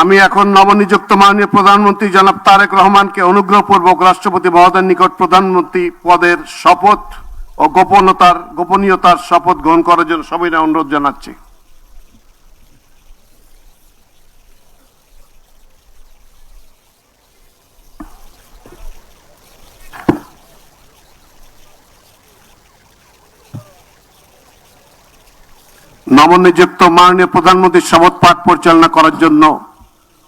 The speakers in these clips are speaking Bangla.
আমি এখন নবনিযুক্ত মাননীয় প্রধানমন্ত্রী জনাব তারেক রহমানকে অনুগ্রহপূর্বক রাষ্ট্রপতি মহোদয়ের নিকট প্রধানমন্ত্রী পদের শপথ ও গোপনীয়তার শপথ গ্রহণ করার জন্য সবিনয় অনুরোধ জানাচ্ছি। নবনিযুক্ত মাননীয় প্রধানমন্ত্রীর শপথ পাঠ পরিচালনা করার জন্য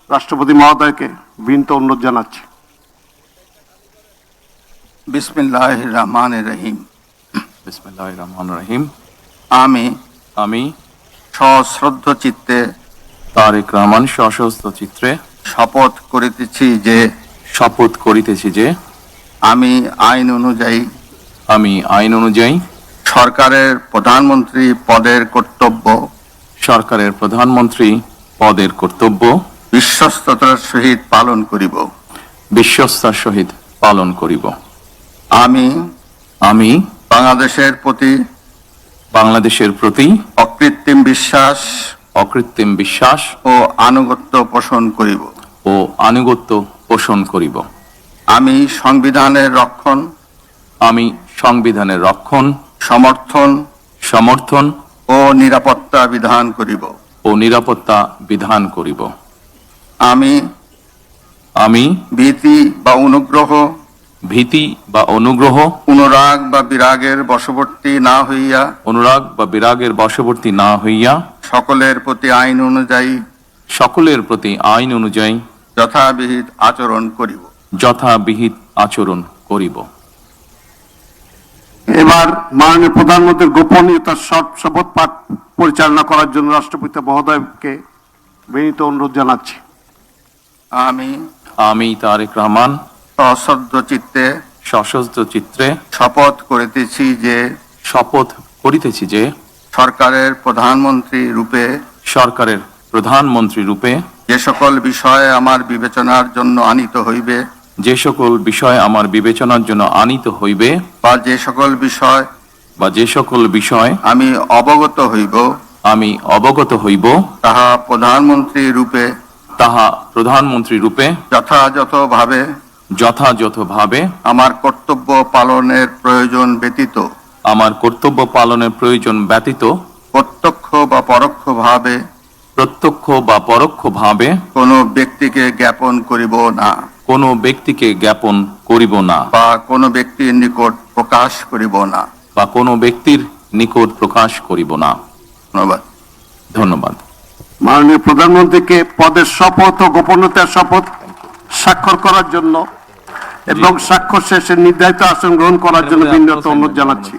রাষ্ট্রপতি মহোদয়কে বিনীত অনুরোধ জানাচ্ছি। বিসমিল্লাহির রহমানির রহিম। বিসমিল্লাহির রহমানির রহিম। আমি সশ্রদ্ধ চিত্তে তারেক রহমান সশস্ত্র চিত্রে শপথ করিতেছি যে আমি আইন অনুযায়ী সরকারের প্রধানমন্ত্রী পদের কর্তব্য বিশ্বস্ততার সহিত পালন করিব। আমি বাংলাদেশের প্রতি অকৃত্রিম বিশ্বাস ও আনুগত্য পোষণ করিব। আমি সংবিধানের রক্ষণ সমর্থন ও নিরাপত্তা বিধান করিব। আমি ভীতি বা অনুগ্রহ অনুরাগ বা বিরাগের বশবর্তী না হইয়া সকলের প্রতি আইন অনুযায়ী যথাবিহিত আচরণ করিব। এবার মাননীয় প্রধানমন্ত্রীর গোপনীয়তার শপথ পাঠ পরিচালনা করার জন্য রাষ্ট্রপতি মহোদয়কে বিনীত অনুরোধ জানাচ্ছি। আমি তারেক রহমান সশস্ত্র চিত্রে শপথ করিতেছি যে সরকারের প্রধানমন্ত্রী রূপে যে সকল বিষয় আমার বিবেচনার জন্য আনিত হইবে বা যে সকল বিষয় আমি অবগত হইব তাহা প্রধানমন্ত্রী রূপে যথাযথভাবে আমার কর্তব্য পালনের প্রয়োজন ব্যতীত প্রত্যক্ষ বা পরোক্ষভাবে কোনো ব্যক্তিকে জ্ঞাপন করিব না বা কোনো ব্যক্তির নিকট প্রকাশ করিব না। ধন্যবাদ। মাননীয় প্রধানমন্ত্রীকে পদের শপথ ও গোপনীয়তার শপথ স্বাক্ষর করার জন্য এবং স্বাক্ষর শেষে নির্ধারিত আসন গ্রহণ করার জন্য বিনীত অনুরোধ জানাচ্ছি।